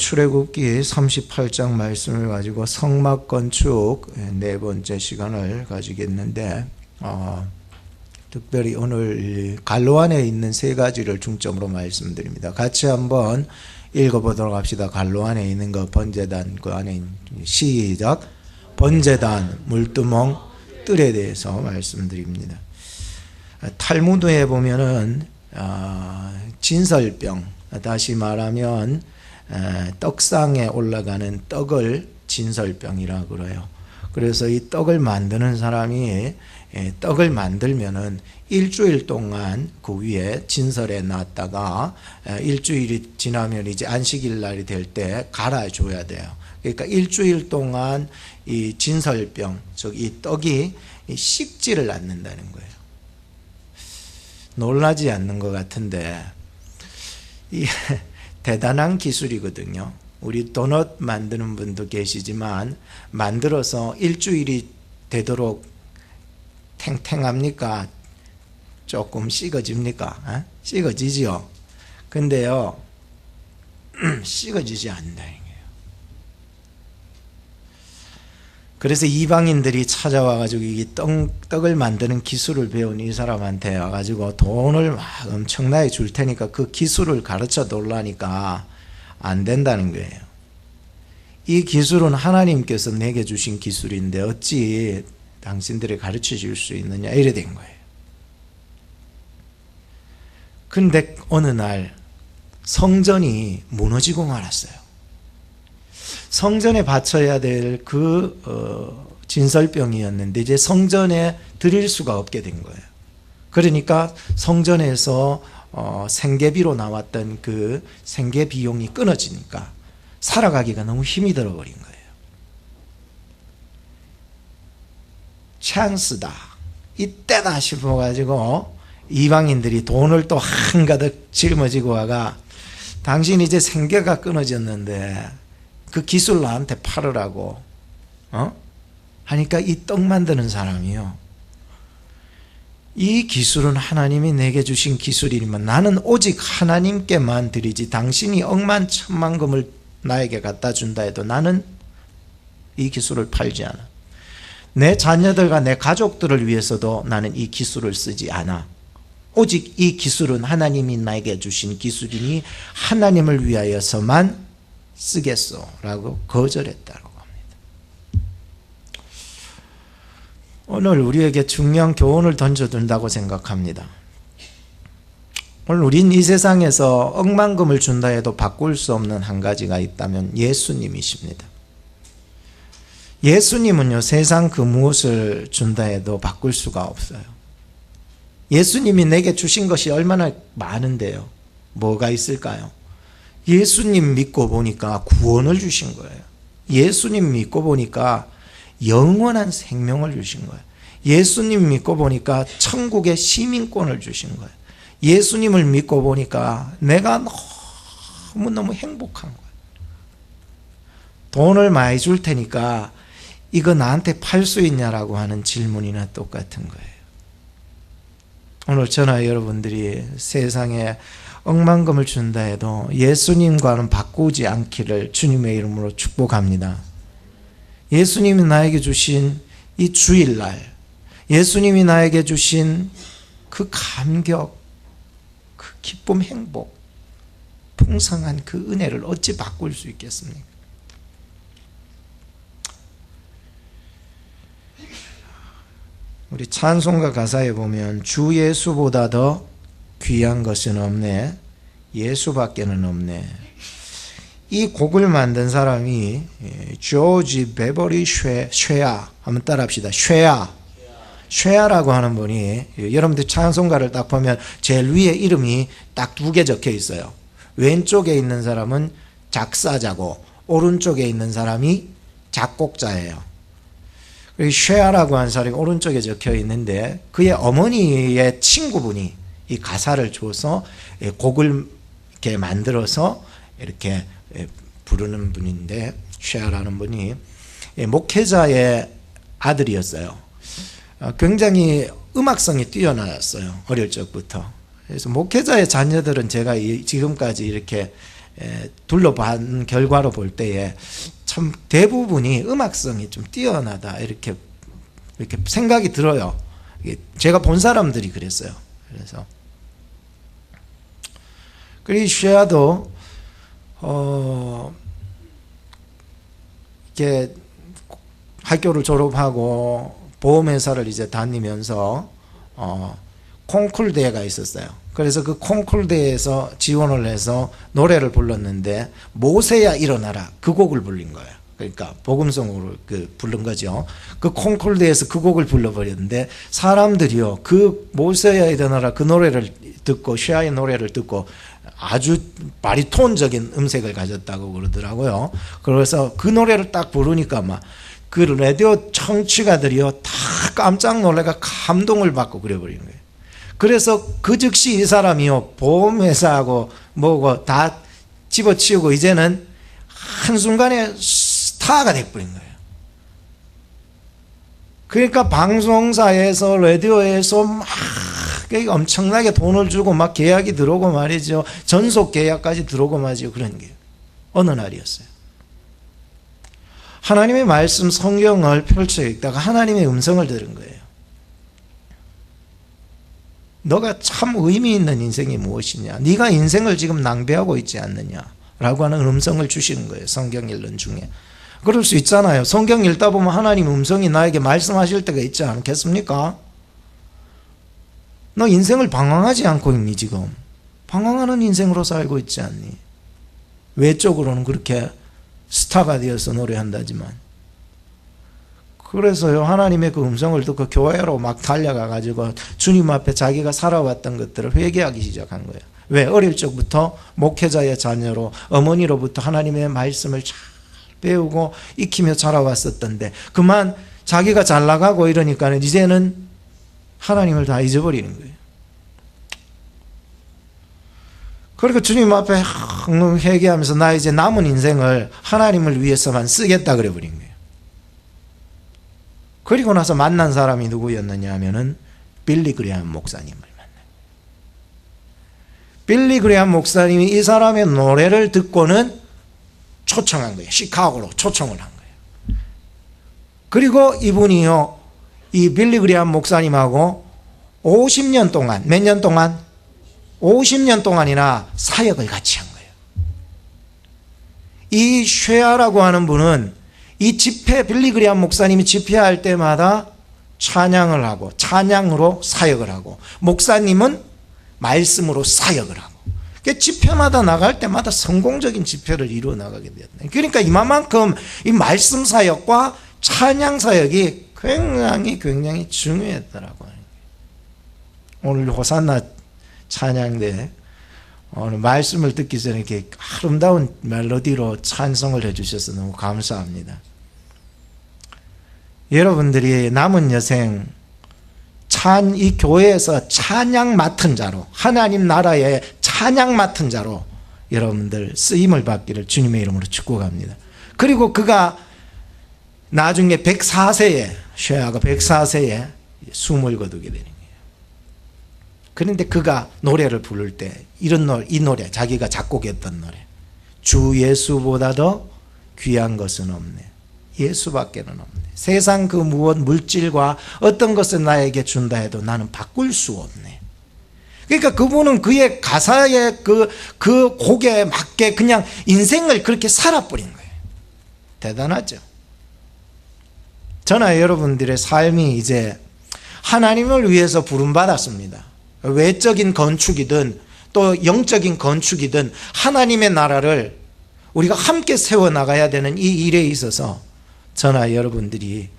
출애굽기 38장 말씀을 가지고 성막 건축 네 번째 시간을 가지겠는데 특별히 오늘 갈로안에 있는 세 가지를 중점으로 말씀드립니다. 같이 한번 읽어보도록 합시다. 갈로안에 있는 거 번제단 그 안에 시작. 번제단, 물두멍, 뜰에 대해서 말씀드립니다. 탈무드에 보면은 진설병, 다시 말하면 떡상에 올라가는 떡을 진설병이라고 그래요. 그래서 이 떡을 만드는 사람이 떡을 만들면은 일주일 동안 그 위에 진설에 놨다가 일주일이 지나면 이제 안식일 날이 될 때 갈아줘야 돼요. 그러니까 일주일 동안 이 진설병, 즉 이 떡이 식지를 않는다는 거예요. 놀라지 않는 것 같은데 이 대단한 기술이거든요. 우리 도넛 만드는 분도 계시지만 만들어서 일주일이 되도록 탱탱합니까? 조금 식어집니까? 식어지지요. 근데요 식어지지 않는다는 거예요. 그래서 이방인들이 찾아와가지고 이 떡을 만드는 기술을 배운 이 사람한테 와가지고 돈을 막 엄청나게 줄 테니까 그 기술을 가르쳐 달라니까 안 된다는 거예요. 이 기술은 하나님께서 내게 주신 기술인데 어찌 당신들이 가르쳐 줄 수 있느냐 이래 된 거예요. 근데 어느 날 성전이 무너지고 말았어요. 성전에 바쳐야 될 진설병이었는데 이제 성전에 드릴 수가 없게 된 거예요. 그러니까 성전에서 생계비로 나왔던 그 생계 비용이 끊어지니까 살아가기가 너무 힘이 들어버린 거예요. 찬스다, 이때다 싶어가지고 이방인들이 돈을 또 한가득 짊어지고 와가 당신 이제 생계가 끊어졌는데 그 기술 나한테 팔으라고 하니까 이 떡 만드는 사람이요, 이 기술은 하나님이 내게 주신 기술이니만 나는 오직 하나님께만 드리지 당신이 억만천만금을 나에게 갖다 준다 해도 나는 이 기술을 팔지 않아. 내 자녀들과 내 가족들을 위해서도 나는 이 기술을 쓰지 않아. 오직 이 기술은 하나님이 나에게 주신 기술이니 하나님을 위하여서만 쓰겠소 라고 거절했다고 합니다. 오늘 우리에게 중요한 교훈을 던져둔다고 생각합니다. 오늘 우린 이 세상에서 억만금을 준다 해도 바꿀 수 없는 한 가지가 있다면 예수님이십니다. 예수님은요 세상 그 무엇을 준다 해도 바꿀 수가 없어요. 예수님이 내게 주신 것이 얼마나 많은데요. 뭐가 있을까요? 예수님 믿고 보니까 구원을 주신 거예요. 예수님 믿고 보니까 영원한 생명을 주신 거예요. 예수님 믿고 보니까 천국의 시민권을 주신 거예요. 예수님을 믿고 보니까 내가 너무너무 행복한 거예요. 돈을 많이 줄 테니까 이거 나한테 팔 수 있냐라고 하는 질문이나 똑같은 거예요. 오늘 저나 여러분들이 세상에 억만금을 준다 해도 예수님과는 바꾸지 않기를 주님의 이름으로 축복합니다. 예수님이 나에게 주신 이 주일날, 예수님이 나에게 주신 그 감격, 그 기쁨, 행복, 풍성한 그 은혜를 어찌 바꿀 수 있겠습니까? 우리 찬송가 가사에 보면 주 예수보다 더 귀한 것은 없네, 예수밖에는 없네. 이 곡을 만든 사람이 조지 베버리 쉐야, 한번 따라합시다. 쉐야라고 하는 분이, 여러분들 찬송가를 딱 보면 제일 위에 이름이 딱 두 개 적혀 있어요. 왼쪽에 있는 사람은 작사자고 오른쪽에 있는 사람이 작곡자예요. 쉐야라고 하는 사람이 오른쪽에 적혀 있는데 그의 어머니의 친구분이 이 가사를 줘서 곡을 이렇게 만들어서 이렇게 부르는 분인데, 쉐야라는 분이 목회자의 아들이었어요. 굉장히 음악성이 뛰어났어요. 어릴 적부터. 그래서 목회자의 자녀들은 제가 지금까지 이렇게 둘러본 결과로 볼 때에 참 대부분이 음악성이 좀 뛰어나다 이렇게 생각이 들어요. 제가 본 사람들이 그랬어요. 그래서 그리고 쉐아도 이렇게 학교를 졸업하고 보험회사를 이제 다니면서 콩쿨 대회가 있었어요. 그래서 그 콩쿨 대회에서 지원을 해서 노래를 불렀는데 모세야 일어나라 그 곡을 불린 거예요. 그러니까 복음성으로 부른 거죠. 그 콩쿨 대회에서 그 곡을 불러버렸는데 사람들이요 그 모세야 일어나라 그 노래를 듣고 쉐아의 노래를 듣고 아주 바리톤적인 음색을 가졌다고 그러더라고요. 그래서 그 노래를 딱 부르니까 막 그 라디오 청취가들이요 다 깜짝 놀라가 감동을 받고 그래버린 거예요. 그래서 그 즉시 이 사람이요 보험회사하고 뭐고 다 집어치우고 이제는 한순간에 스타가 돼버린 거예요. 그러니까 방송사에서 라디오에서 막 엄청나게 돈을 주고 막 계약이 들어오고 말이죠. 전속 계약까지 들어오고 말이죠. 그런 게 어느 날이었어요. 하나님의 말씀 성경을 펼쳐 읽다가 하나님의 음성을 들은 거예요. 너가 참 의미 있는 인생이 무엇이냐? 네가 인생을 지금 낭비하고 있지 않느냐? 라고 하는 음성을 주시는 거예요. 성경 읽는 중에. 그럴 수 있잖아요. 성경 읽다 보면 하나님 음성이 나에게 말씀하실 때가 있지 않겠습니까? 너 인생을 방황하지 않고 있니 지금? 방황하는 인생으로 살고 있지 않니? 외적으로는 그렇게 스타가 되어서 노래한다지만 그래서요 하나님의 그 음성을 듣고 교회로 막 달려가 가지고 주님 앞에 자기가 살아왔던 것들을 회개하기 시작한 거예요. 왜? 어릴 적부터 목회자의 자녀로 어머니로부터 하나님의 말씀을 잘 배우고 익히며 자라왔었던데 그만 자기가 잘 나가고 이러니까 이제는 하나님을 다 잊어버리는 거예요. 그리고 주님 앞에 회개하면서 나 이제 남은 인생을 하나님을 위해서만 쓰겠다 그래버린 거예요. 그리고 나서 만난 사람이 누구였느냐 하면은 빌리 그레함 목사님을 만나요. 빌리 그레함 목사님이 이 사람의 노래를 듣고는 초청한 거예요. 시카고로 초청을 한 거예요. 그리고 이분이요 이 빌리 그레함 목사님하고 50년 동안 몇 년 동안? 50년 동안이나 사역을 같이 한 거예요. 이 쉐아라고 하는 분은 이 집회 빌리 그레함 목사님이 집회할 때마다 찬양을 하고 찬양으로 사역을 하고 목사님은 말씀으로 사역을 하고 집회마다 나갈 때마다 성공적인 집회를 이루어 나가게 되었네. 그러니까 이만큼 이 말씀 사역과 찬양 사역이 굉장히 중요했더라고요. 오늘 호산나 찬양대 오늘 말씀을 듣기 전에 이렇게 아름다운 멜로디로 찬송을 해주셔서 너무 감사합니다. 여러분들이 남은 여생 이 교회에서 찬양 맡은 자로 하나님 나라의 찬양 맡은 자로 여러분들 쓰임을 받기를 주님의 이름으로 축복합니다. 그리고 그가 나중에 104세에 쉐아가 104세에 숨을 거두게 되는 거예요. 그런데 그가 노래를 부를 때 이 노래 자기가 작곡했던 노래 주 예수보다 더 귀한 것은 없네. 예수밖에는 없네. 세상 그 무엇 물질과 어떤 것을 나에게 준다 해도 나는 바꿀 수 없네. 그러니까 그분은 그의 가사의 그 곡에 맞게 그냥 인생을 그렇게 살아버린 거예요. 대단하죠. 저나 여러분들의 삶이 이제 하나님을 위해서 부름받았습니다. 외적인 건축이든 또 영적인 건축이든 하나님의 나라를 우리가 함께 세워나가야 되는 이 일에 있어서 저나 여러분들이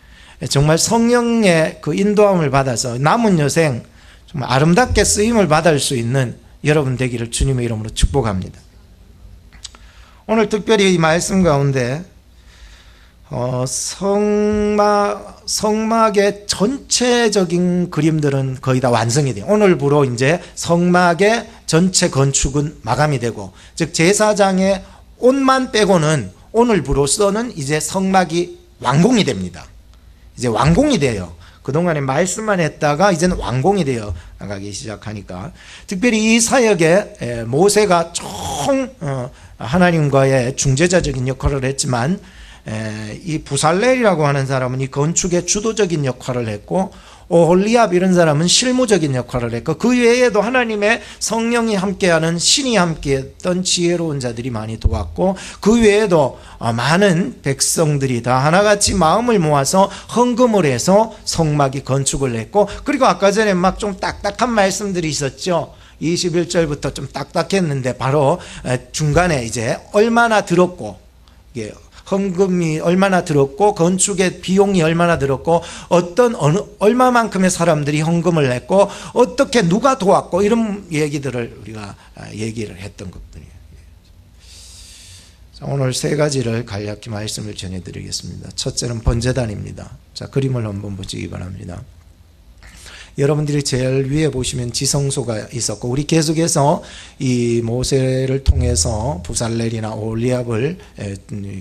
정말 성령의 그 인도함을 받아서 남은 여생 정말 아름답게 쓰임을 받을 수 있는 여러분 되기를 주님의 이름으로 축복합니다. 오늘 특별히 이 말씀 가운데 성막의 전체적인 그림들은 거의 다 완성이 돼요. 오늘부로 이제 성막의 전체 건축은 마감이 되고, 즉 제사장의 옷만 빼고는 오늘부로서는 이제 성막이 완공이 됩니다. 이제 완공이 돼요. 그동안에 말씀만 했다가 이제는 완공이 되어 나가기 시작하니까, 특별히 이 사역에 모세가 총 하나님과의 중재자적인 역할을 했지만 이 부살렐이라고 하는 사람은 이 건축의 주도적인 역할을 했고, 오홀리압 이런 사람은 실무적인 역할을 했고, 그 외에도 하나님의 성령이 함께하는 신이 함께했던 지혜로운 자들이 많이 도왔고, 그 외에도 많은 백성들이 다 하나같이 마음을 모아서 헌금을 해서 성막이 건축을 했고, 그리고 아까 전에 막 좀 딱딱한 말씀들이 있었죠. 21절부터 좀 딱딱했는데 바로 중간에 이제 얼마나 들었고, 이게 헌금이 얼마나 들었고, 건축의 비용이 얼마나 들었고, 얼마만큼의 사람들이 헌금을 했고, 어떻게 누가 도왔고, 이런 얘기들을 우리가 얘기를 했던 것뿐이에요. 자, 오늘 세 가지를 간략히 말씀을 전해드리겠습니다. 첫째는 번제단입니다. 자, 그림을 한번 보시기 바랍니다. 여러분들이 제일 위에 보시면 지성소가 있었고, 우리 계속해서 이 모세를 통해서 부살렐이나 오홀리압을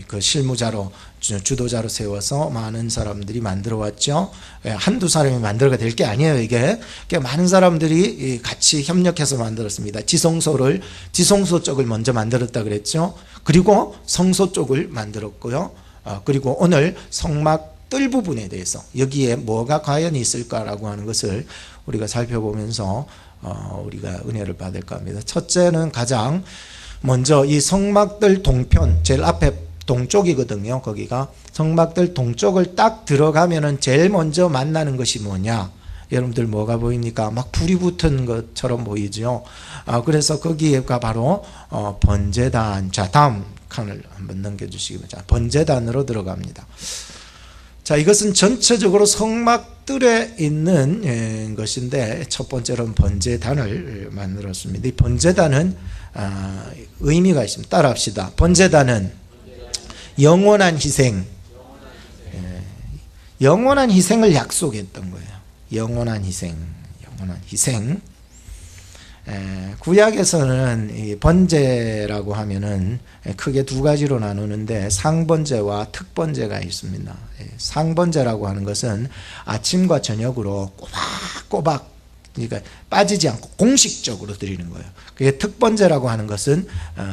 그 실무자로, 주도자로 세워서 많은 사람들이 만들어 왔죠. 한두 사람이 만들어가 될 게 아니에요. 이게 많은 사람들이 같이 협력해서 만들었습니다. 지성소 쪽을 먼저 만들었다 그랬죠. 그리고 성소 쪽을 만들었고요. 그리고 오늘 성막 뜰 부분에 대해서 여기에 뭐가 과연 있을까라고 하는 것을 우리가 살펴보면서 우리가 은혜를 받을까 합니다. 첫째는 가장 먼저 이 성막들 동편, 제일 앞에 동쪽이거든요. 거기가 성막들 동쪽을 딱 들어가면은 제일 먼저 만나는 것이 뭐냐? 여러분들 뭐가 보입니까? 막 불이 붙은 것처럼 보이죠. 그래서 거기가 바로 번제단. 자, 다음 칸을 한번 넘겨주시기 바랍니다. 번제단으로 들어갑니다. 자, 이것은 전체적으로 성막들에 있는 것인데, 첫 번째로는 번제단을 만들었습니다. 이 번제단은 의미가 있습니다. 따라합시다. 번제단은 영원한 희생, 영원한 희생을 약속했던 거예요. 영원한 희생. 구약에서는 이 번제라고 하면은 크게 두 가지로 나누는데, 상번제와 특번제가 있습니다. 상번제라고 하는 것은 아침과 저녁으로 꼬박꼬박, 그러니까 빠지지 않고 공식적으로 드리는 거예요. 그게 특번제라고 하는 것은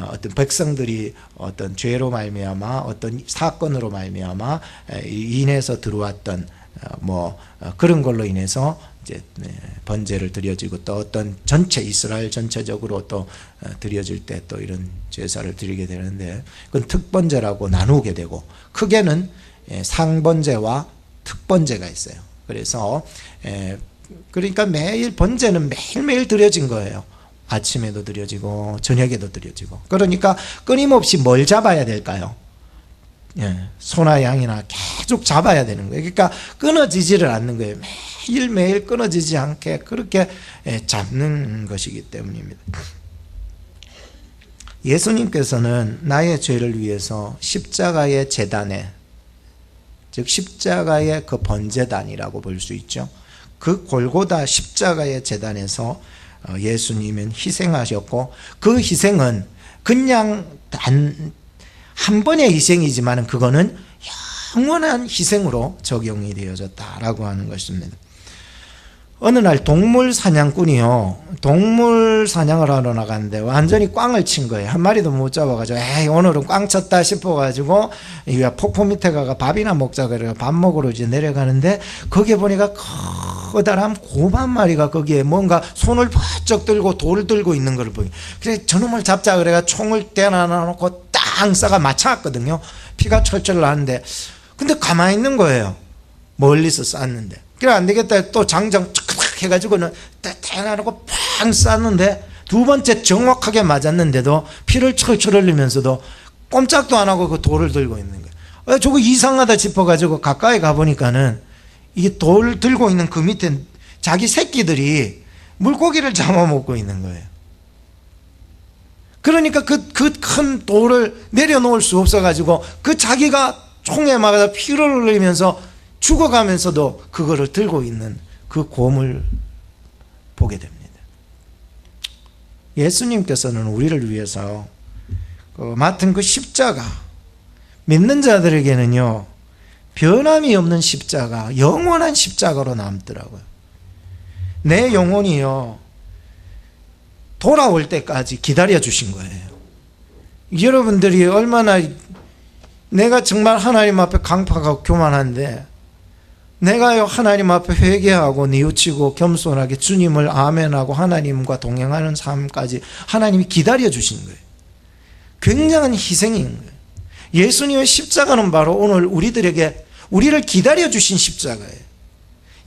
어떤 백성들이 어떤 죄로 말미암아, 어떤 사건으로 말미암아 인해서 들어왔던 그런 걸로 인해서 이제 번제를 드려지고, 또 어떤 전체 이스라엘 전체적으로 또 드려질 때 또 이런 제사를 드리게 되는데, 그건 특번제라고 나누게 되고, 크게는 상번제와 특번제가 있어요. 그래서 그러니까 매일 번제는 매일매일 드려진 거예요. 아침에도 드려지고 저녁에도 드려지고. 그러니까 끊임없이 뭘 잡아야 될까요? 소나 양이나 계속 잡아야 되는 거예요. 그러니까 끊어지지를 않는 거예요. 매일매일 끊어지지 않게 그렇게 잡는 것이기 때문입니다. 예수님께서는 나의 죄를 위해서 십자가의 제단에, 즉 십자가의 그 번제단이라고 볼 수 있죠. 그 골고다 십자가의 제단에서 예수님은 희생하셨고, 그 희생은 그냥 한 번의 희생이지만 그거는 영원한 희생으로 적용이 되어졌다라고 하는 것입니다. 어느 날 동물 사냥꾼이요, 동물 사냥을 하러 나갔는데 완전히 꽝을 친 거예요. 한 마리도 못 잡아가지고, 에이, 오늘은 꽝 쳤다 싶어가지고 폭포 밑에 가가 밥이나 먹자 그래서 밥 먹으러 이제 내려가는데, 거기에 보니까 커다란 곰 한 마리가 거기에 뭔가 손을 번쩍 들고 돌을 들고 있는 걸 보니, 그래 저놈을 잡자 그래가 총을 떼어놔놓고 땅 싸가 맞춰왔거든요. 피가 철철 나는데, 근데 가만히 있는 거예요. 멀리서 쐈는데. 그래 안 되겠다, 또 장정 촥 해가지고는 떼어놔놓고 팡 쐈는데, 두 번째 정확하게 맞았는데도 피를 철철 흘리면서도 꼼짝도 안 하고 그 돌을 들고 있는 거예요. 저거 이상하다 싶어가지고 가까이 가보니까는 이게 돌 들고 있는 그 밑에 자기 새끼들이 물고기를 잡아먹고 있는 거예요. 그러니까 그 큰 돌을 내려놓을 수 없어가지고 그 자기가 총에 맞아 피를 흘리면서 죽어가면서도 그거를 들고 있는 그 곰을 보게 됩니다. 예수님께서는 우리를 위해서 맡은 그 십자가, 믿는 자들에게는요 변함이 없는 십자가, 영원한 십자가로 남더라고요. 내 영혼이요 돌아올 때까지 기다려 주신 거예요. 여러분들이 얼마나 내가 정말 하나님 앞에 강팍하고 교만한데 내가요 하나님 앞에 회개하고 뉘우치고 겸손하게 주님을 아멘하고 하나님과 동행하는 삶까지 하나님이 기다려 주신 거예요. 굉장한 희생인 거예요. 예수님의 십자가는 바로 오늘 우리를 기다려 주신 십자가예요.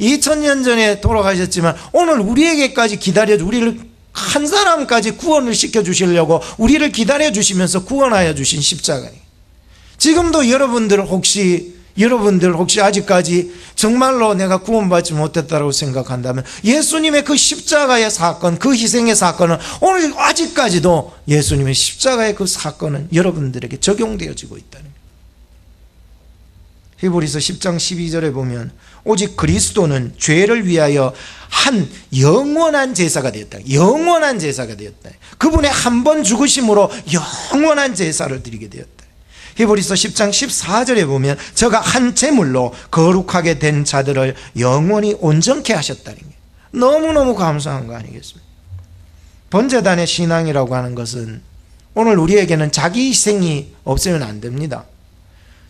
2000년 전에 돌아가셨지만 오늘 우리에게까지 우리를 한 사람까지 구원을 시켜주시려고 우리를 기다려주시면서 구원하여 주신 십자가예요. 지금도 여러분들 혹시 아직까지 정말로 내가 구원받지 못했다고 생각한다면 예수님의 그 십자가의 사건, 그 희생의 사건은 오늘 아직까지도 예수님의 십자가의 그 사건은 여러분들에게 적용되어지고 있다는 거예요. 히브리서 10장 12절에 보면 오직 그리스도는 죄를 위하여 한 영원한 제사가 되었다. 영원한 제사가 되었다. 그분의 한 번 죽으심으로 영원한 제사를 드리게 되었다. 히브리서 10장 14절에 보면 저가 한 제물로 거룩하게 된 자들을 영원히 온전케 하셨다는 게 너무너무 감사한 거 아니겠습니까? 번제단의 신앙이라고 하는 것은 오늘 우리에게는 자기 희생이 없으면 안 됩니다.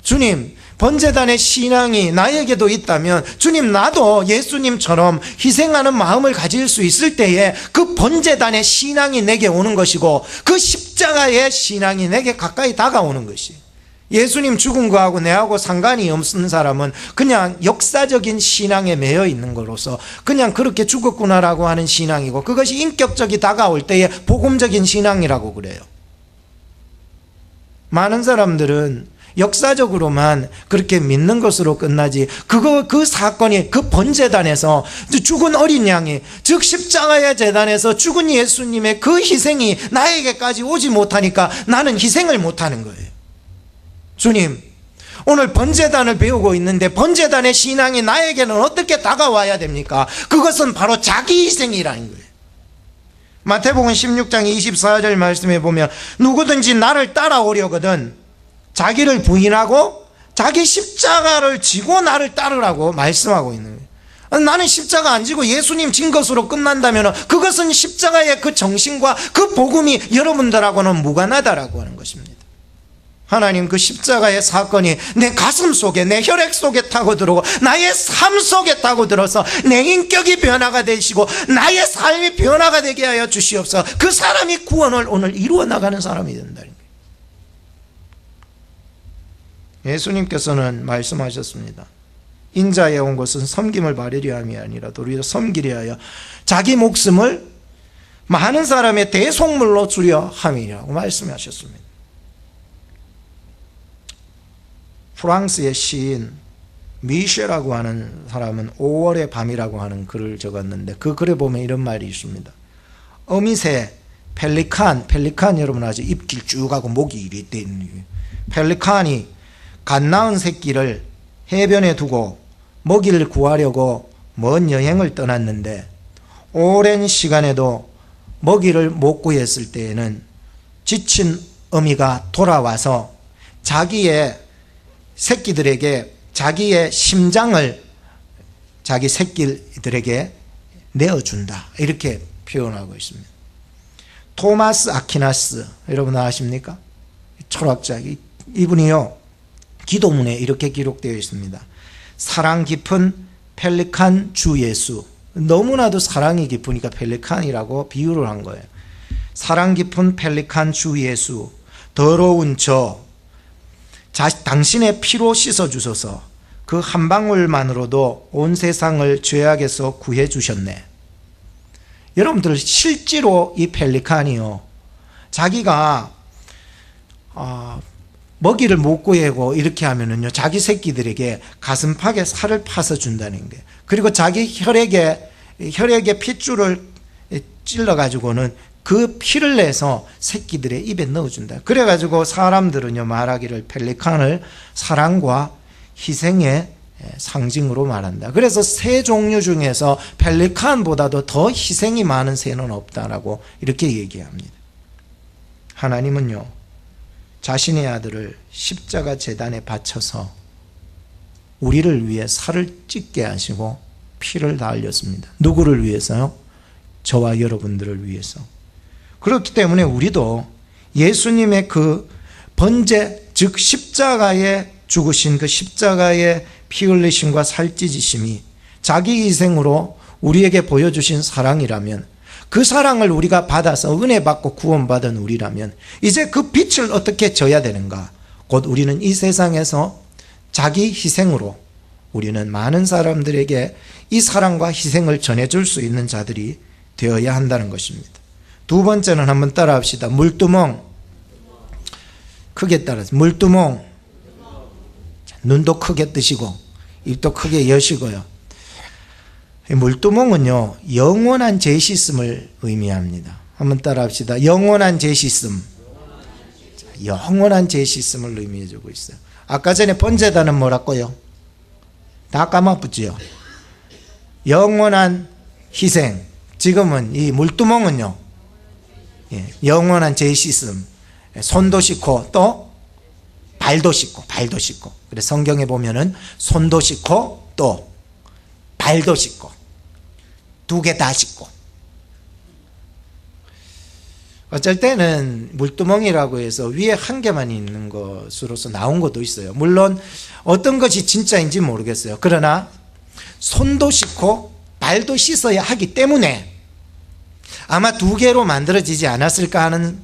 주님, 번제단의 신앙이 나에게도 있다면 주님, 나도 예수님처럼 희생하는 마음을 가질 수 있을 때에 그 번제단의 신앙이 내게 오는 것이고 그 십자가의 신앙이 내게 가까이 다가오는 것이, 예수님 죽은 거하고 내하고 상관이 없는 사람은 그냥 역사적인 신앙에 매여 있는 거로서 그냥 그렇게 죽었구나라고 하는 신앙이고, 그것이 인격적이 다가올 때에 복음적인 신앙이라고 그래요. 많은 사람들은 역사적으로만 그렇게 믿는 것으로 끝나지, 그 사건이, 그 번제단에서 죽은 어린 양이, 즉 십자가의 제단에서 죽은 예수님의 그 희생이 나에게까지 오지 못하니까 나는 희생을 못하는 거예요. 주님, 오늘 번제단을 배우고 있는데 번제단의 신앙이 나에게는 어떻게 다가와야 됩니까? 그것은 바로 자기 희생이라는 거예요. 마태복음 16장 24절 말씀에 보면 누구든지 나를 따라오려거든 자기를 부인하고 자기 십자가를 지고 나를 따르라고 말씀하고 있는 거예요. 나는 십자가 안 지고 예수님 진 것으로 끝난다면 그것은 십자가의 그 정신과 그 복음이 여러분들하고는 무관하다라고 하는 것입니다. 하나님 그 십자가의 사건이 내 가슴 속에, 내 혈액 속에 타고 들어오고 나의 삶 속에 타고 들어서 내 인격이 변화가 되시고 나의 삶이 변화가 되게 하여 주시옵소서. 그 사람이 구원을 오늘 이루어 나가는 사람이 된다는 거예요. 예수님께서는 말씀하셨습니다. 인자에 온 것은 섬김을 받으려 함이 아니라 도리어 섬기려 하여 자기 목숨을 많은 사람의 대속물로 주려 함이라고 말씀하셨습니다. 프랑스의 시인 미셸이라고 하는 사람은 5월의 밤이라고 하는 글을 적었는데 그 글에 보면 이런 말이 있습니다. 어미새 펠리칸 여러분 아죠? 입길 쭉 하고 목이 이리 돼 있는 펠리칸이 갓 낳은 새끼를 해변에 두고 먹이를 구하려고 먼 여행을 떠났는데 오랜 시간에도 먹이를 못 구했을 때에는 지친 어미가 돌아와서 자기의 새끼들에게 자기의 심장을 자기 새끼들에게 내어준다, 이렇게 표현하고 있습니다. 토마스 아퀴나스 여러분 아십니까? 철학자, 이분이요 기도문에 이렇게 기록되어 있습니다. 사랑 깊은 펠리칸 주 예수. 너무나도 사랑이 깊으니까 펠리칸이라고 비유를 한 거예요. 사랑 깊은 펠리칸 주 예수, 더러운 당신의 피로 씻어주소서. 그 한 방울만으로도 온 세상을 죄악에서 구해 주셨네. 여러분들 실제로 이 펠리칸이요 자기가 먹이를 못 구하고 이렇게 하면은요 자기 새끼들에게 가슴팍에 살을 파서 준다는 게, 그리고 자기 혈액에 핏줄을 찔러 가지고는 그 피를 내서 새끼들의 입에 넣어준다. 그래가지고 사람들은요 말하기를 펠리칸을 사랑과 희생의 상징으로 말한다. 그래서 새 종류 중에서 펠리칸보다도 더 희생이 많은 새는 없다라고 이렇게 얘기합니다. 하나님은요 자신의 아들을 십자가 제단에 바쳐서 우리를 위해 살을 찢게 하시고 피를 다 흘렸습니다. 누구를 위해서요? 저와 여러분들을 위해서. 그렇기 때문에 우리도 예수님의 그 번제, 즉 십자가에 죽으신 그 십자가의 피 흘리심과 살찌지심이 자기 희생으로 우리에게 보여주신 사랑이라면, 그 사랑을 우리가 받아서 은혜 받고 구원받은 우리라면 이제 그 빛을 어떻게 져야 되는가? 곧 우리는 이 세상에서 자기 희생으로 우리는 많은 사람들에게 이 사랑과 희생을 전해줄 수 있는 자들이 되어야 한다는 것입니다. 두 번째는 한번 따라 합시다. 물두멍. 크게 따라서 물두멍. 눈도 크게 뜨시고 입도 크게 여시고요. 물두멍은요, 영원한 죄 씻음을 의미합니다. 한번 따라 합시다. 영원한 죄 씻음. 영원한 죄 씻음을 의미해주고 있어요. 아까 전에 번제단은 뭐라고요? 다 까먹었지요. 영원한 희생. 지금은 이 물두멍은요, 영원한 죄 씻음. 손도 씻고 또 발도 씻고. 그래서 성경에 보면은 손도 씻고 또 발도 씻고 두 개 다 씻고. 어쩔 때는 물두멍이라고 해서 위에 한 개만 있는 것으로서 나온 것도 있어요. 물론 어떤 것이 진짜인지 모르겠어요. 그러나 손도 씻고 발도 씻어야 하기 때문에 아마 두 개로 만들어지지 않았을까 하는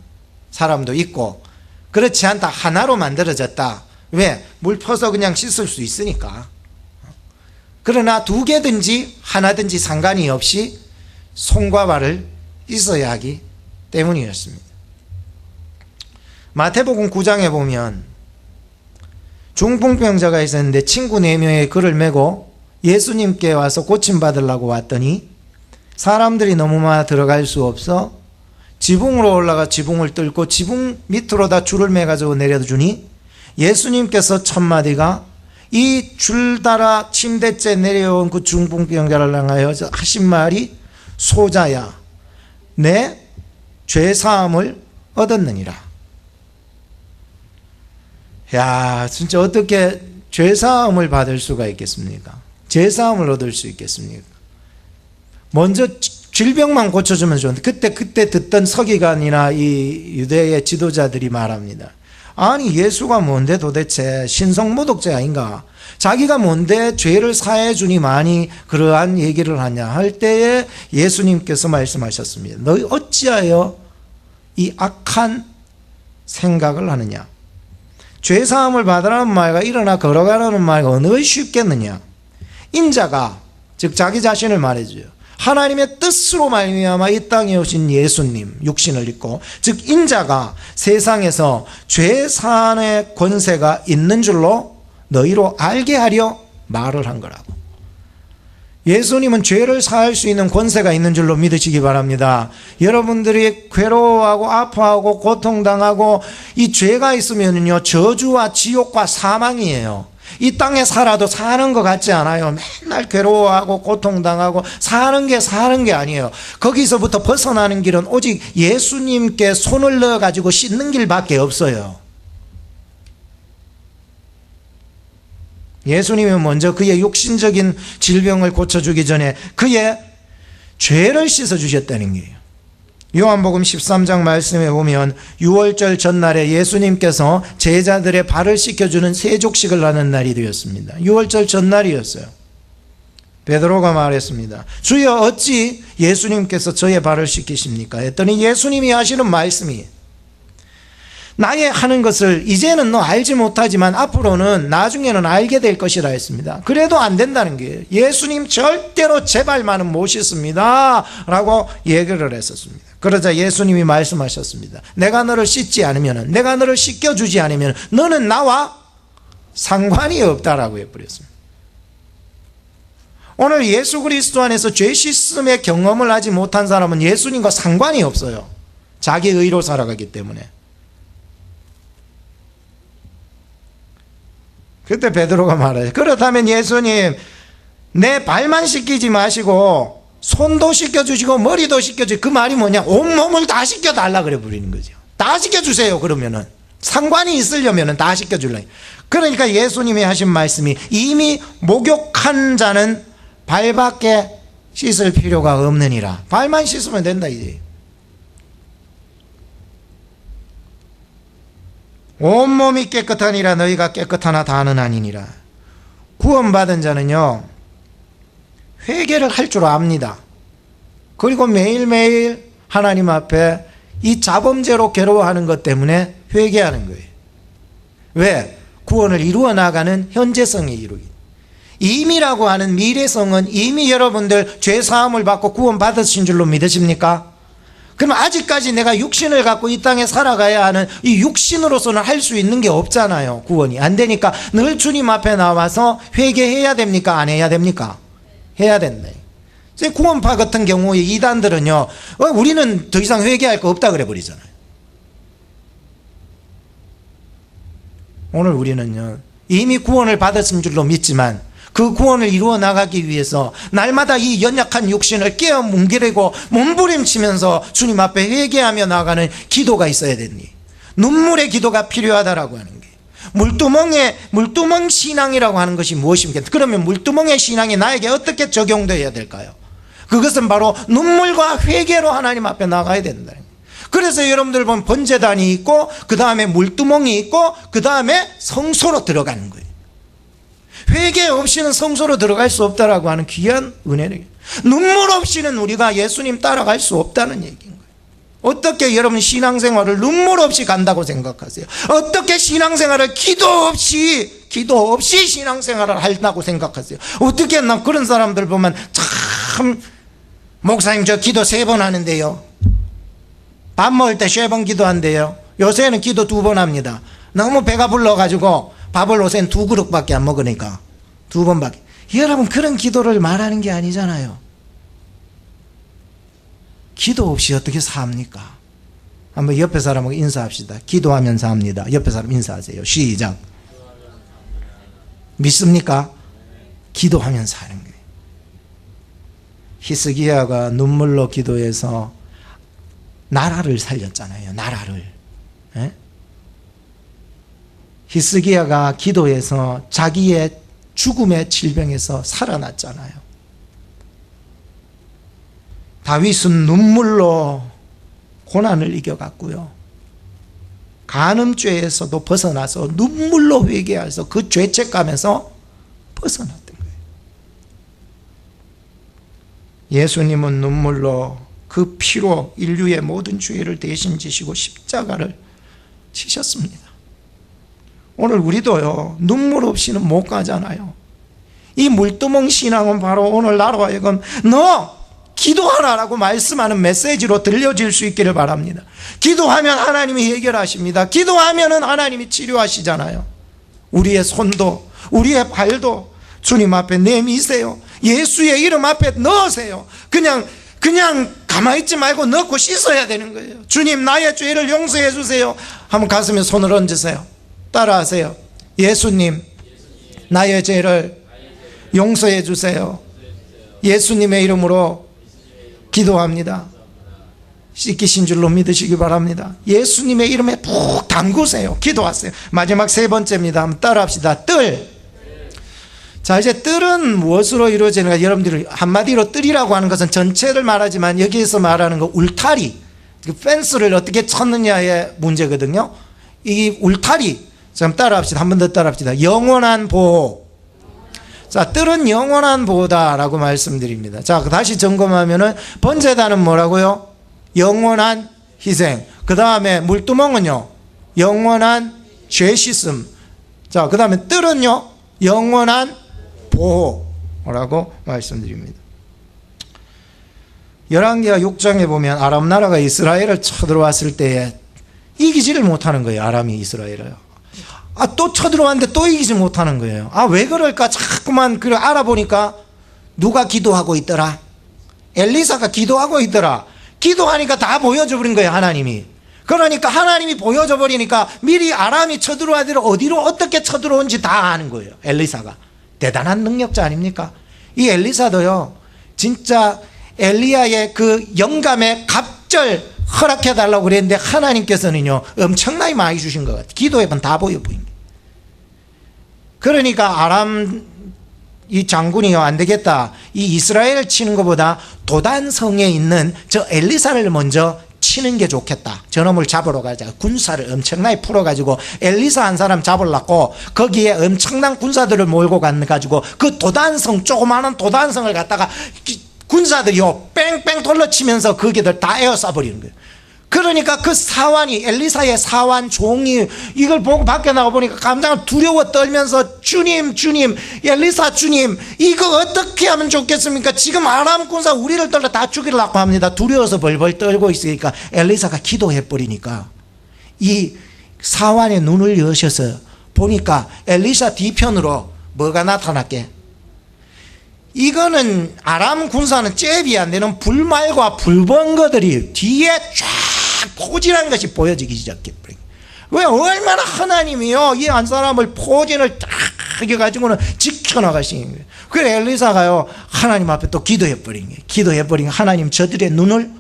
사람도 있고, 그렇지 않다, 하나로 만들어졌다. 왜? 물 퍼서 그냥 씻을 수 있으니까. 그러나 두 개든지 하나든지 상관이 없이 손과 발을 씻어야 하기 때문이었습니다. 마태복음 9장에 보면 중풍병자가 있었는데 친구 4명의 그를 메고 예수님께 와서 고침받으려고 왔더니 사람들이 너무 많아 들어갈 수 없어 지붕으로 올라가 지붕을 뚫고 지붕 밑으로다 줄을 매가지고 내려주니 예수님께서 첫 마디가 이 줄 달아 침대째 내려온 그 중풍병자를 향하여 하신 말이 소자야, 내 죄사함을 얻었느니라. 야, 진짜 어떻게 죄사함을 받을 수가 있겠습니까? 죄사함을 얻을 수 있겠습니까? 먼저 질병만 고쳐주면 좋은데 그때 듣던 서기관이나 이 유대의 지도자들이 말합니다. 아니, 예수가 뭔데 도대체 신성모독죄 아닌가? 자기가 뭔데 죄를 사해 주니만이 그러한 얘기를 하냐 할 때에 예수님께서 말씀하셨습니다. 너희 어찌하여 이 악한 생각을 하느냐? 죄사함을 받으라는 말과 일어나 걸어가라는 말과 어느 것이 쉽겠느냐? 인자가, 즉 자기 자신을 말해줘요. 하나님의 뜻으로 말미암아 이 땅에 오신 예수님, 육신을 입고, 즉 인자가 세상에서 죄 사함의 권세가 있는 줄로 너희로 알게 하려 말을 한 거라고. 예수님은 죄를 사할 수 있는 권세가 있는 줄로 믿으시기 바랍니다. 여러분들이 괴로워하고 아파하고 고통당하고 이 죄가 있으면요, 저주와 지옥과 사망이에요. 이 땅에 살아도 사는 것 같지 않아요. 맨날 괴로워하고 고통당하고 사는 게 아니에요. 거기서부터 벗어나는 길은 오직 예수님께 손을 넣어가지고 씻는 길밖에 없어요. 예수님은 먼저 그의 육신적인 질병을 고쳐주기 전에 그의 죄를 씻어주셨다는 거예요. 요한복음 13장 말씀에 보면 유월절 전날에 예수님께서 제자들의 발을 씻겨주는 세족식을 하는 날이 되었습니다. 유월절 전날이었어요. 베드로가 말했습니다. 주여, 어찌 예수님께서 저의 발을 씻기십니까? 했더니 예수님이 하시는 말씀이, 나의 하는 것을 이제는 너 알지 못하지만 앞으로는 나중에는 알게 될 것이라 했습니다. 그래도 안 된다는 거예요. 예수님 절대로 제 발만은 못 씻습니다 라고 얘기를 했었습니다. 그러자 예수님이 말씀하셨습니다. 내가 너를 씻지 않으면, 내가 너를 씻겨주지 않으면 너는 나와 상관이 없다라고 해버렸습니다. 오늘 예수 그리스도 안에서 죄 씻음의 경험을 하지 못한 사람은 예수님과 상관이 없어요. 자기 의로 살아가기 때문에. 그때 베드로가 말해요. 그렇다면 예수님, 내 발만 씻기지 마시고 손도 씻겨주시고 머리도 씻겨주시고, 그 말이 뭐냐? 온몸을 다 씻겨달라 그래 버리는 거죠. 다 씻겨주세요. 그러면은 상관이 있으려면은 다 씻겨줄라. 그러니까 예수님이 하신 말씀이, 이미 목욕한 자는 발밖에 씻을 필요가 없느니라. 발만 씻으면 된다 이제. 온몸이 깨끗하니라 너희가 깨끗하나 다는 아니니라. 구원받은 자는요 회개를 할 줄 압니다. 그리고 매일매일 하나님 앞에 이 자범죄로 괴로워하는 것 때문에 회개하는 거예요. 왜? 구원을 이루어 나가는 현재성이 이루기. 임이라고 하는 미래성은 이미 여러분들 죄사함을 받고 구원받으신 줄로 믿으십니까? 그럼 아직까지 내가 육신을 갖고 이 땅에 살아가야 하는 이 육신으로서는 할 수 있는 게 없잖아요. 구원이 안 되니까 늘 주님 앞에 나와서 회개해야 됩니까? 안 해야 됩니까? 해야 된다. 구원파 같은 경우에 이단들은요 우리는 더 이상 회개할 거 없다 그래 버리잖아요. 오늘 우리는요 이미 구원을 받았은 줄로 믿지만 그 구원을 이루어 나가기 위해서 날마다 이 연약한 육신을 깨어 뭉개리고 몸부림치면서 주님 앞에 회개하며 나가는 기도가 있어야 되니 눈물의 기도가 필요하다라고 하는 게 물두멍 신앙이라고 하는 것이 무엇입니까? 그러면 물두멍의 신앙이 나에게 어떻게 적용되어야 될까요? 그것은 바로 눈물과 회개로 하나님 앞에 나가야 된다. 그래서 여러분들 보면 번제단이 있고 그 다음에 물두멍이 있고 그 다음에 성소로 들어가는 거예요. 회개 없이는 성소로 들어갈 수 없다라고 하는 귀한 은혜를, 눈물 없이는 우리가 예수님 따라갈 수 없다는 얘기인 거예요. 어떻게 여러분 신앙생활을 눈물 없이 간다고 생각하세요? 어떻게 신앙생활을 기도 없이 신앙생활을 한다고 생각하세요? 어떻게 나 그런 사람들 보면 참 목사님 저 기도 3번 하는데요 밥 먹을 때 3번 기도한대요. 요새는 기도 2번 합니다. 너무 배가 불러가지고 밥을 요새는 2그릇밖에 안 먹으니까 2번밖에. 여러분 그런 기도를 말하는 게 아니잖아요. 기도 없이 어떻게 삽니까? 한번 옆에 사람하고 인사합시다. 기도하면서 합니다. 옆에 사람 인사하세요. 시작. 믿습니까? 기도하면서 하는 거예요. 히스기야가 눈물로 기도해서 나라를 살렸잖아요. 나라를. 에? 히스기야가 기도해서 자기의 죽음의 질병에서 살아났잖아요. 다윗은 눈물로 고난을 이겨갔고요. 간음죄에서도 벗어나서 눈물로 회개해서 그 죄책감에서 벗어났던 거예요. 예수님은 눈물로 그 피로 인류의 모든 죄를 대신 지시고 십자가를 치셨습니다. 오늘 우리도요 눈물 없이는 못 가잖아요. 이 물두멍 신앙은 바로 오늘 나로 하여금 너 기도하라라고 말씀하는 메시지로 들려질 수 있기를 바랍니다. 기도하면 하나님이 해결하십니다. 기도하면 하나님이 치료하시잖아요. 우리의 손도 우리의 발도 주님 앞에 내미세요. 예수의 이름 앞에 넣으세요. 그냥 가만히 있지 말고 넣고 씻어야 되는 거예요. 주님 나의 죄를 용서해 주세요. 한번 가슴에 손을 얹으세요. 따라하세요. 예수님 나의 죄를 용서해 주세요. 예수님의 이름으로 기도합니다. 씻기신 줄로 믿으시기 바랍니다. 예수님의 이름에 푹 담그세요. 기도하세요. 마지막 3번째입니다. 한번 따라합시다. 뜰. 자, 이제 뜰은 무엇으로 이루어지는가? 여러분들이 한마디로 뜰이라고 하는 것은 전체를 말하지만 여기에서 말하는 거 울타리, 펜스를 어떻게 쳤느냐의 문제거든요. 이 울타리. 자, 따라합시다. 한 번 더 따라합시다. 영원한 보호. 자, 뜰은 영원한 보호다라고 말씀드립니다. 자, 다시 점검하면은 번제단은 뭐라고요? 영원한 희생. 그 다음에 물두멍은요? 영원한 죄 씻음. 자, 그 다음에 뜰은요? 영원한 보호라고 말씀드립니다. 열왕기하 6장에 보면 아람 나라가 이스라엘을 쳐들어왔을 때에 이기지를 못하는 거예요. 아람이 이스라엘을. 또 쳐들어왔는데 또 이기지 못하는 거예요. 왜 그럴까? 자꾸만 알아보니까 누가 기도하고 있더라? 엘리사가 기도하고 있더라. 기도하니까 다 보여줘 버린 거예요. 하나님이. 그러니까 하나님이 보여줘 버리니까 미리 아람이 쳐들어와서 어디로 어떻게 쳐들어온지 다 아는 거예요. 엘리사가. 대단한 능력자 아닙니까? 이 엘리사도요 진짜 엘리야의 그 영감에 갑절 허락해달라고 그랬는데 하나님께서는요 엄청나게 많이 주신 것 같아요. 기도해보면 다 보여 보인 거예요. 그러니까 아람 이 장군이요 안 되겠다, 이 이스라엘을 치는 것보다 도단성에 있는 저 엘리사를 먼저 치는 게 좋겠다. 저놈을 잡으러 가자. 군사를 엄청나게 풀어가지고 엘리사 한 사람 잡으려고 거기에 엄청난 군사들을 몰고 가가지고 그 도단성, 조그마한 도단성을 갖다가 군사들이요 뺑뺑 돌려치면서 거기들 다 에워싸버리는 거예요. 그러니까 그 사환이, 엘리사의 사환 종이 이걸 보고 밖에 나가 보니까 깜짝 두려워 떨면서 주님, 엘리사 주님, 이거 어떻게 하면 좋겠습니까? 지금 아람 군사 우리를 떨어 다 죽이려고 합니다. 두려워서 벌벌 떨고 있으니까 엘리사가 기도해버리니까 이 사환의 눈을 여셔서 보니까 엘리사 뒤편으로 뭐가 나타났게? 이거는 아람 군사는 잽이 안 되는 불말과 불번거들이 뒤에 쫙 포진한 것이 보여지기 시작했어요. 왜? 얼마나 하나님이요 이 한 사람을 포진을 딱 해가지고는 지켜나가시는 거예요. 그래서 엘리사가요 하나님 앞에 또 기도해버린 거예요. 기도해버린 하나님 저들의 눈을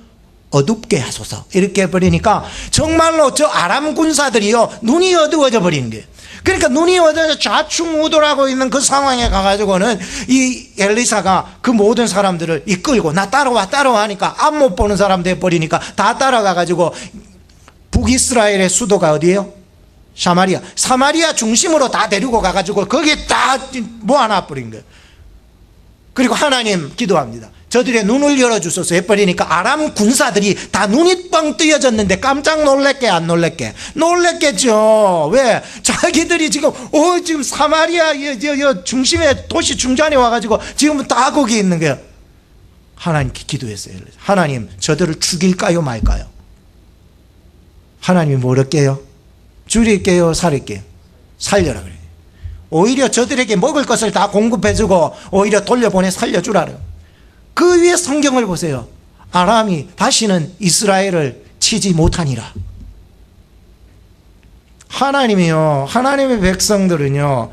어둡게 하소서 이렇게 해버리니까 정말로 저 아람 군사들이요 눈이 어두워져 버리는 거예요. 그러니까 눈이 어두워져 좌충우돌하고 있는 그 상황에 가가지고는 이 엘리사가 그 모든 사람들을 이끌고 나 따라와 하니까 앞 못 보는 사람 돼버리니까 다 따라가가지고 북이스라엘의 수도가 어디예요? 사마리아 중심으로 다 데리고 가가지고 거기에 다 모아놔버린 거예요. 그리고 하나님 기도합니다. 저들의 눈을 열어주소서 해버리니까 아람 군사들이 다 눈이 뻥 뜨여졌는데 깜짝 놀랬게 안 놀랬게? 놀랬겠죠. 왜? 자기들이 지금 사마리아 중심에 도시 중간에 와가지고 지금 다 거기 있는 거예요. 하나님께 기도했어요. 하나님 저들을 죽일까요 말까요? 하나님이 뭐랄게요? 죽일게요 살릴게요? 살려라 그래요. 오히려 저들에게 먹을 것을 다 공급해주고 오히려 돌려보내 살려주라요. 그 위에 성경을 보세요. 아람이 다시는 이스라엘을 치지 못하니라. 하나님이요, 하나님의 백성들은요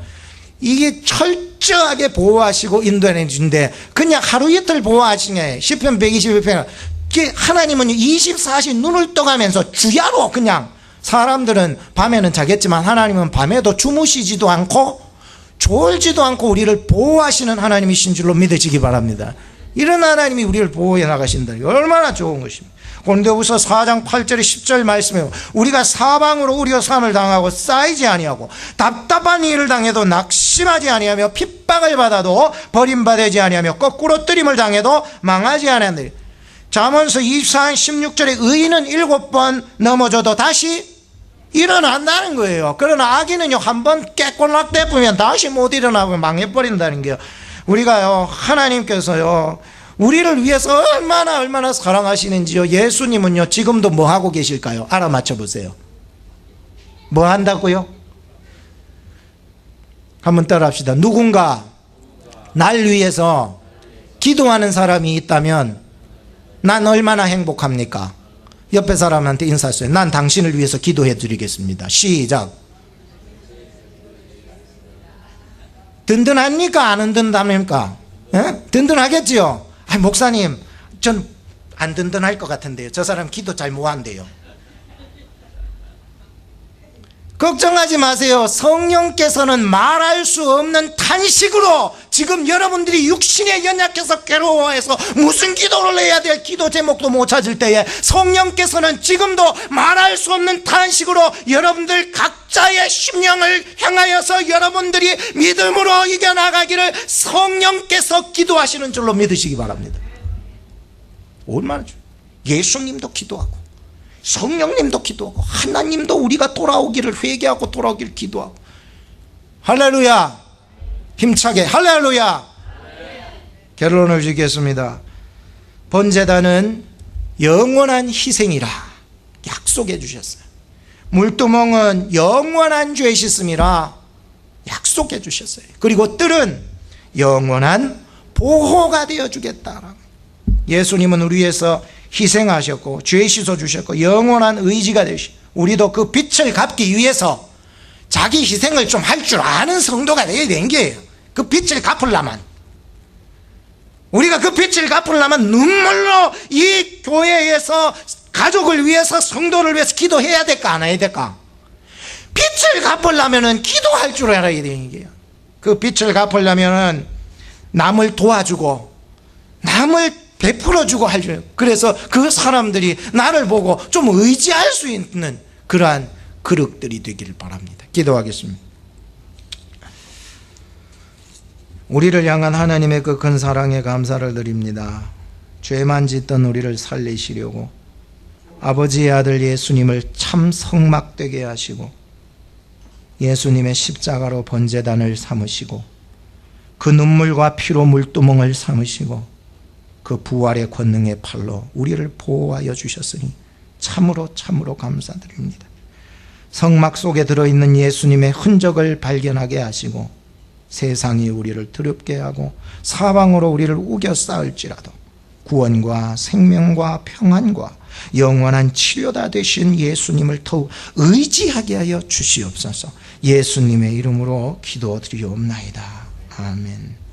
이게 철저하게 보호하시고 인도해 주는데 그냥 하루 이틀 보호하시네. 시편 121편 하나님은 24시 눈을 떠가면서 주야로 그냥 사람들은 밤에는 자겠지만 하나님은 밤에도 주무시지도 않고 졸지도 않고 우리를 보호하시는 하나님이신 줄로 믿으시기 바랍니다. 이런 하나님이 우리를 보호해 나가신다. 얼마나 좋은 것입니다. 고린도후서 4장 8절에 10절 말씀에 우리가 사방으로 우려삼을 당하고 쌓이지 아니하고 답답한 일을 당해도 낙심하지 아니하며 핍박을 받아도 버림받지 아니하며 거꾸로 뜨림을 당해도 망하지 아니한다. 잠언서 24장 16절에 의인은 7번 넘어져도 다시 일어난다는 거예요. 그러나 악인은요 한번 깨꼴락대 보면 다시 못 일어나고 망해버린다는 게요. 우리가요 하나님께서요 우리를 위해서 얼마나 사랑하시는지요. 예수님은요 지금도 뭐 하고 계실까요? 알아맞혀 보세요. 뭐 한다고요? 한번 따라합시다. 누군가 날 위해서 기도하는 사람이 있다면 난 얼마나 행복합니까? 옆에 사람한테 인사하세요. 난 당신을 위해서 기도해 드리겠습니다. 시작. 든든합니까? 안 든든합니까? 든든하겠지요? 목사님 전 안 든든할 것 같은데요. 저 사람 기도 잘 못한대요. 걱정하지 마세요. 성령께서는 말할 수 없는 탄식으로 지금 여러분들이 육신에 연약해서 괴로워해서 무슨 기도를 해야 될 기도 제목도 못 찾을 때에 성령께서는 지금도 말할 수 없는 탄식으로 여러분들 각자의 심령을 향하여서 여러분들이 믿음으로 이겨나가기를 성령께서 기도하시는 줄로 믿으시기 바랍니다. 얼마나 예수님도 기도하고 성령님도 기도하고 하나님도 우리가 돌아오기를 회개하고 돌아오기를 기도하고 할렐루야. 힘차게 할렐루야. 결론을 주겠습니다. 번제단은 영원한 희생이라 약속해 주셨어요. 물두멍은 영원한 죄 씻음이라 약속해 주셨어요. 그리고 뜰은 영원한 보호가 되어 주겠다. 예수님은 우리 위해서 희생하셨고 죄 씻어 주셨고 영원한 의지가 되시고 우리도 그 빛을 갚기 위해서 자기 희생을 좀 할 줄 아는 성도가 되어야 되는 거예요. 그 빛을 갚으려면 우리가 그 빛을 갚으려면 눈물로 이 교회에서 가족을 위해서 성도를 위해서 기도해야 될까 안 해야 될까? 빛을 갚으려면 기도할 줄 알아야 되는 거예요. 그 빛을 갚으려면 남을 도와주고 남을 베풀어주고 하죠. 그래서 그 사람들이 나를 보고 좀 의지할 수 있는 그러한 그릇들이 되기를 바랍니다. 기도하겠습니다. 우리를 향한 하나님의 그 큰 사랑에 감사를 드립니다. 죄만 짓던 우리를 살리시려고 아버지의 아들 예수님을 참 성막되게 하시고 예수님의 십자가로 번제단을 삼으시고 그 눈물과 피로 물두멍을 삼으시고 그 부활의 권능의 팔로 우리를 보호하여 주셨으니 참으로 감사드립니다. 성막 속에 들어있는 예수님의 흔적을 발견하게 하시고 세상이 우리를 두렵게 하고 사방으로 우리를 우겨 쌓을지라도 구원과 생명과 평안과 영원한 치료다 되신 예수님을 더욱 의지하게 하여 주시옵소서. 예수님의 이름으로 기도드리옵나이다. 아멘.